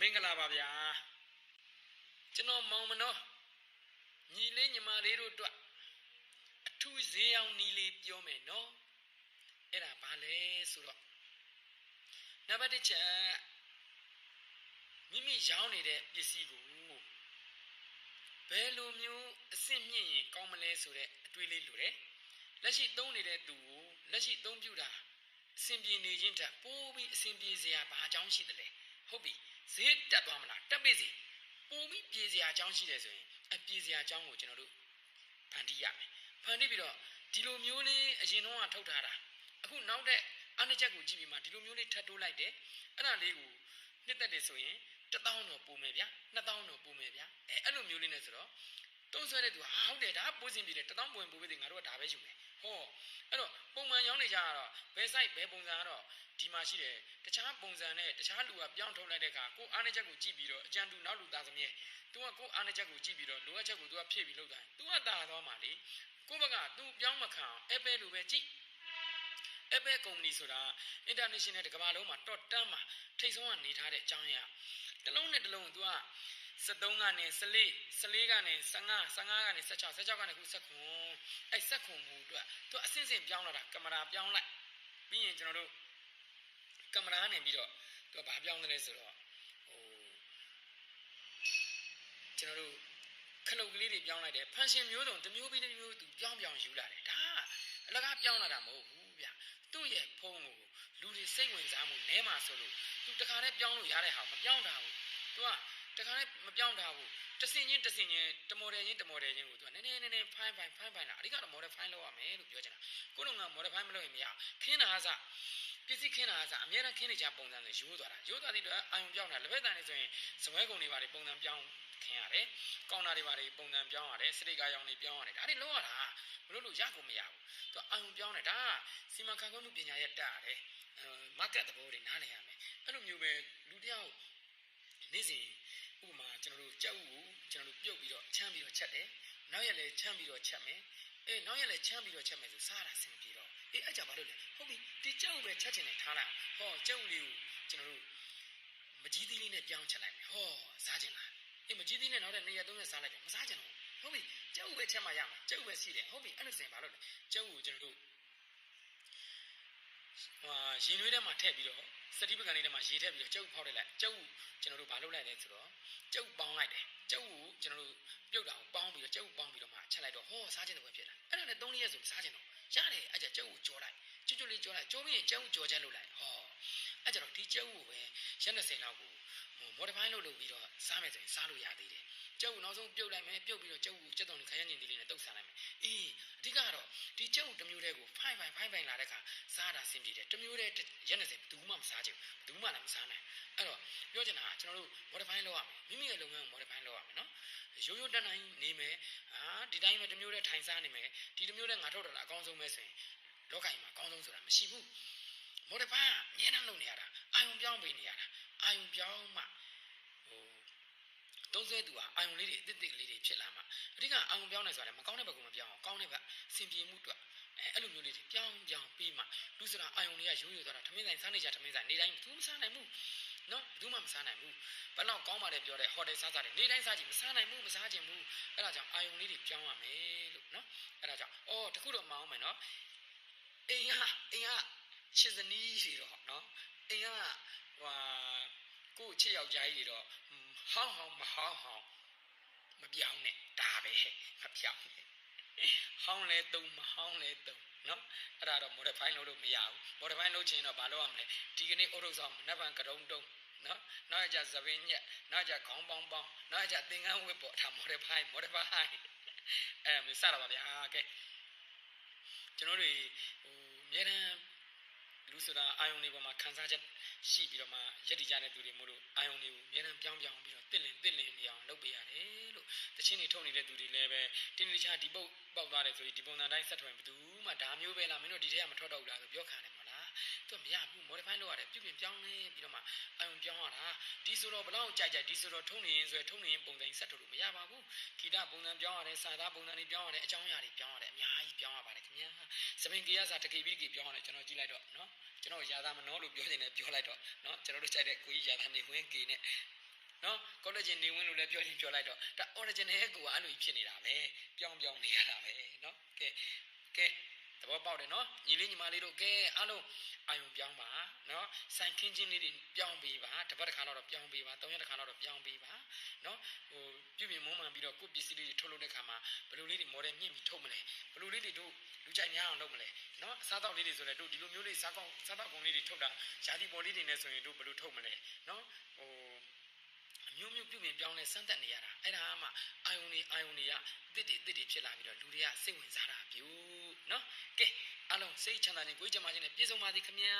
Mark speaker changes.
Speaker 1: မင်္ဂလာပါဗျာကျွန်တော်မောင်မနောညီလေးညီမလေးတို့အတွက်အထူးဈေးအောင်နီလေးပြောမယ်နော်အဲ့ဒါဘာလဲဆိုတော့နံပါတ်1ချက်မိမိရောင်းနေတဲ့ပစ္စည်းကိုဘယ်လိုမျိုးအဆင့်မြင့်ရင်ကောင်းမလဲဆိုတဲ့အတွေးလေးလိုတယ်လက်ရှိသုံးနေတဲ့သူကိုလက်ရှိသုံးပြတာအဆင်ပြေနေခြင်းတက်ပိုးပြီးအဆင်ပြေစရာဘာအကြောင်းရှိတယ်လဲဟုတ်ပြီဈေးတက်သွားမလားတက်ပြီစီပိုပြီးပြေစရာအကြောင်းရှိတယ်ဆိုရင်အပြေစရာအကြောင်းကိုကျွန်တော်တို့ဖန်တီးရမယ်ဖန်တီးပြီးတော့ဒီလိုမျိုးလေးအရင်တော့ထုတ်ထားတာအခုနောက်တဲ့အားနည်းချက်ကိုကြည့်ပြီးမှဒီလိုမျိုးလေးထပ်တိုးလိုက်တယ်အဲ့ဒါလေးကိုနှစ်သက်တယ်ဆိုရင်1000တော့ပို့မယ်ဗျာ2000တော့ပို့မယ်ဗျာအဲ့လိုမျိုးလေးနဲ့ဆိုတော့သုံးဆွဲတဲ့သူဟာဟုတ်တယ်ဒါပို့စင်ပြီလေ1000ပို့ရင်ပို့ပြီးငါတို့ကဒါပဲယူမယ်ဟောအဲ့တော့ပုံမှန်ရောင်းနေကြတော့ဘယ် site ဘယ်ပုံစံကတော့ဒီမှာရှိတယ်တခြားပုံစံနဲ့တခြားလူကပြောင်းထုတ်လိုက်တဲ့အခါကိုအားနည်းချက်ကိုကြည့်ပြီးတော့အကြံတူနောက်လူသားသမီးသူကကိုအားနည်းချက်ကိုကြည့်ပြီးတော့လိုအပ်ချက်ကိုသူကဖြည့်ပြီးလုပ်တာသူကတာသွားမှလေကိုဘက်ကသူပြောင်းမခံအောင် Apple လိုပဲကြည့် Apple ကုမ္ပဏီဆိုတာ international တကမ္ဘာလုံးမှာ top 10မှာထိပ်ဆုံးကနေထားတဲ့အကြောင်းအရာတစ်လုံးနဲ့တစ်လုံးသူက73ကနေ14ကနေ15ကနေ16ကနေခု19အဲ့19ကိုအတွက်သူအဆင့်ဆင့်ပြောင်းလာတာကင်မရာပြောင်းလိုက်ပြီးရင်ကျွန်တော်တို့ကင်မရာနဲ့ပြီးတော့သူကဘာပြောင်းသလဲဆိုတော့ကျွန်တော်တို့ခလုတ်ကလေးတွေပြောင်းလိုက်တယ်ဖန်ရှင်မျိုးစုံတစ်မျိုးပြီးတစ်မျိုးသူပြောင်းယူလာတယ်ဒါအလကားပြောင်းလာတာမဟုတ်ဘူးဗျသူ့ရဲ့ဖုန်းကိုလူတွေစိတ်ဝင်စားမှုနဲမှာဆိုလို့သူတခါနဲ့ပြောင်းလို့ရတဲ့ဟာမပြောင်းတာဘူးသူကတခါနဲ့မပြောင်းတာဘူးတစင်ချင်းတမော်ဒယ်ချင်းကိုသူကနည်းနည်းဖိုင်းလာအဓိကတော့မော်ဒယ်ဖိုင်းလုပ်ရမယ်လို့ပြောချင်တာကိုတော့ငါမော်ဒယ်ဖိုင်းမလုပ်ရင်မရခင်းတာအစပစ္စည်းခင်းတာအစအများနဲ့ခင်းနေကြပုံစံနဲ့ရိုးသွားတဲ့အတွက်အာယုံပြောင်းတာလက်ဖက်တန်နေဆိုရင်စပွဲကုန်တွေပါပုံစံပြောင်းခင်းရတယ်ကောင်တာတွေပါပုံစံပြောင်းရတယ်စတိတ်ကားရောင်တွေပြောင်းရတယ်ဒါတွေလုံးရတာမလို့ရကုန်မရဘူးသူအာယုံပြောင်းတယ်ဒါကစီမံခန့်ခွဲမှုပညာရဲ့တက်ရတယ်market သဘောတွေနားလည်ရမယ်အဲ့လိုမျိုးပဲလူတယောက်နေ့စဉ်ဥပမာကျွန်တော်တို့ကြောက်ကိုကျွန်တော်တို့ပြုတ်ပြီးတော့ချမ်းပြီးတော့ချက်တယ်နောက်ရက်လည်းချမ်းပြီးတော့ချက်မယ်နောက်ရက်လည်းချမ်းပြီးတော့ချက်မယ်ဆိုစားတာဆင်ပြေတော့အဲ့ကြဘာလို့လဲဟုတ်ပြီဒီကြောက်ပဲချက်ချင်တယ်ထားလိုက်ဟောကြောက်လေးကိုကျွန်တော်တို့မကြီးသီးလေးနဲ့ပြောင်းချက်လိုက်မယ်ဟောစားချင်လားမကြီးသီးနဲ့နောက်တဲ့2ရက်3ရက်စားလိုက်တယ်မစားချင်တော့ဟုတ်ပြီကြောက်ပဲချက်မှရမှာကြောက်ပဲရှိတယ်ဟုတ်ပြီအဲ့လိုစင်ဘာလို့လဲကြောက်ကိုကျွန်တော်တို့ရင်နွေးထဲမှာထည့်ပြီးတော့စတိပကံလေးထဲမှာရေထည့်ပြီးတော့ကြောက်ဖောက်လိုက်ကြောက်ကျွန်တော်တို့ဘာလုပ်လိုက်လဲဆိုတော့ကြောက်ပေါင်းလိုက်တယ်ကြောက်ကိုကျွန်တော်တို့ပြုတ်တာကိုပေါင်းပြီးတော့ကြောက်ပေါင်းပြီးတော့မှချက်လိုက်တော့ဟောစားချင်တဲ့ဘယ်ဖြစ်လာအဲ့ဒါနဲ့3ရက်ဆိုစားချင်တော့ရတယ်အဲ့ကြကြောက်ကိုကြောလိုက်ကျွတ်လေးကြောလိုက်ကြောပြီးရင်ကြောက်ကြောချက်လုပ်လိုက်ဟောအဲ့ကြတော့ဒီကြောက်ကိုပဲရက်20လောက်ကိုမော်ဒဖိုင်းလုပ်ပြီးတော့စားမယ်ဆိုရင်စားလို့ရသေးတယ်ကျုပ်နောက်ဆုံးပြုတ်လိုက်မယ်ပြုတ်ပြီးတော့ကျုပ်ကိုစက်တုံးခရမ်းညင်သေးလေးနဲ့တုတ်ဆန်လိုက်မယ်အဓိကတော့ဒီကျုပ်တစ်မျိုးတည်းကိုဖိုင်လာတဲ့ခါစားတာဆင်ပြေတယ်တစ်မျိုးတည်းရက်20ဘယ်သူမှမစားချင်ဘူးဘယ်သူမှလည်းမစားနိုင်အဲ့တော့ပြောချင်တာကကျွန်တော်တို့မော်ဒဖိုင်းလုပ်ရမယ်မိမိရဲ့လုပ်ငန်းကိုမော်ဒဖိုင်းလုပ်ရမယ်နော်ရိုးတက်နိုင်နေမယ်ဒီတိုင်းပဲတစ်မျိုးတည်းထိုင်စားနေမယ်ဒီတစ်မျိုးတည်းငါထုတ်တာအကောင်းဆုံးပဲဆိုရင်လောကကြီးမှာအကောင်းဆုံးဆိုတာမရှိဘူးမော်ဒဖိုင်းကအမြဲတမ်းလုပ်နေရတာအာယုံပြောင်းပေးနေရတာအာယုံပြောင်းမှသုံးဆွဲသူဟာအာယုံလေးတွေအစ်စ်လေးတွေဖြစ်လာမှာအဓိကအာယုံပြောင်းနေဆိုတာမကောင်းတဲ့ဘက်ကမပြောင်းအောင်ကောင်းတဲ့ဘက်စင်ပြေမှုအတွက်အဲ့လိုမျိုးလေးတွေပြောင်းပြီးမှလူစရာအာယုံတွေကရိုးသွားတာထမင်းဆိုင်စားနေကြထမင်းဆိုင်နေတိုင်းဘူးမစားနိုင်ဘူးနော်ဘူးမှမစားနိုင်ဘူးဘယ်တော့ကောင်းပါတယ်ပြောတဲ့ဟိုတယ်စားတယ်နေတိုင်းစားကြည့်မစားနိုင်ဘူးမစားခြင်းဘူးအဲ့ဒါကြောင့်အာယုံလေးတွေပြောင်းရမယ်လို့နော်အဲ့ဒါကြောင့်တခုတော့မအောင်မယ်နော်အိမ်ကရှစ်ဇနီးတွေတော့နော်အိမ်ကကို့ချစ်ယောက်ျားကြီးတွေတော့ဟောင်းမဟောင်းမပြောင်းနဲ့ဒါပဲမပြောင်းနဲ့ဟောင်းလဲသုံးမဟောင်းလဲသုံးနော်အဲ့ဒါတော့မော်ဒယ်ဖိုင်းလုပ်မရဘူးမော်ဒယ်ဖိုင်းလုပ်ချင်တော့ဘာလုပ်ရမလဲဒီကနေ့အုတ်ထုတ်ဆောင်နက်ပံကတုံးတုံးနော်နောက်ကြသပင်းညက်နောက်ကြခေါင်းပေါင်းနောက်ကြသင်္ကန်းဝတ်ပေါ်ဒါမော်ဒယ်ဖိုင်းအဲ့မျိုးစတာပါဗျာကဲကျွန်တော်တို့အများတန်းလူဆိုတာအာယုန်တွေပေါ်မှာခံစားချက်ရှိပြီးတော့မှရက်တည်ကြတဲ့သူတွေမို့လို့အာယုန်တွေကိုအများနဲ့ပြောင်းပြီးတော့တစ်လင်နေအောင်လုပ်ပေးရတယ်လို့တချင်းတွေထုတ်နေတဲ့သူတွေလည်းပဲတင်းတခြားဒီပုတ်ပေါက်သွားတယ်ဆိုပြီးဒီပုံစံတိုင်းဆက်ထွင်ဘယ်သူမှဒါမျိုးပဲလားမင်းတို့ဒီထဲကမထွက်တော့ဘူးလားဆိုပြောခံတယ်မလားသူမရဘူးမော်ဒဖိုင်းလုပ်ရတယ်ပြုပြင်ပြောင်းနေပြီးတော့မှအာယုန်ပြောင်းရတာဒီဆိုတော့ဘလောက်ကြိုက်ဒီဆိုတော့ထုံနေရင်ပုံစံဆက်ထုတ်လို့မရပါဘူးဂီတပုံစံပြောင်းရတယ်စာသားပုံစံတွေပြောင်းရတယ်အကြောင်းအရာတွေပြောင်းရတယ်အများကြီးပြောင်းရပါတယ်ခင်ဗျာစပင်ကေရစာတကေပြီးပြောင်းရတယ်ကျွန်တော်ကြည့်လိုက်တော့နော်ကျွန်တော်ရာသာမနောလို့ပြောနေတယ်ပြောလိုက်တော့เนาะကျွန်တော်တို့ကြိုက်တဲ့ကိုကြီးရာသာနေဝင်းကေနဲ့ နော်ကောလိပ်ချင်းနေဝင်လို့လည်းပြောချင်းပြောလိုက်တော့ဒါ original ကိုအဲ့လိုဖြစ်နေတာပဲပြောင်းနေရတာပဲနော်ကဲသဘောပေါက်တယ်နော်ညီလေးညီမလေးတို့ကဲအားလုံးအာယုံပြောင်းပါနော်ဆိုင်ခင်းချင်းလေးတွေပြောင်းပေးပါတစ်ပတ်တစ်ခါတော့ပြောင်းပေးပါ၃ရက်တစ်ခါတော့ပြောင်းပေးပါနော်ဟိုပြုပြင်မုံမှန်ပြီးတော့ကိုယ့်ပစ္စည်းလေးတွေထုတ်လုပ်တဲ့ခါမှာဘယ်လိုလေးတွေ model မြင့်ပြီးထုတ်မလဲဘယ်လိုလေးတွေတို့လူကြိုက်များအောင်လုပ်မလဲနော်အစားတောက်လေးတွေဆိုလည်းတို့ဒီလိုမျိုးလေးစားတောက်ကုန်လေးတွေထုတ်တာယာတီပေါ်လေးတွေနဲ့ဆိုရင်တို့ဘယ်လိုထုတ်မလဲနော်ဟိုမျိုးပြုပြင်ပြောင်းလဲစမ်းသပ်နေရတာအဲ့ဒါမှအာယုံတွေကတစ်တွေဖြစ်လာပြီးတော့လူတွေကစိတ်ဝင်စားတာပြူနော်ကဲအားလုံးစိတ်ချမ်းသာခြင်းကိုယ်ကြမ်းမာခြင်းနဲ့ပြည့်စုံပါစေခင်ဗျာ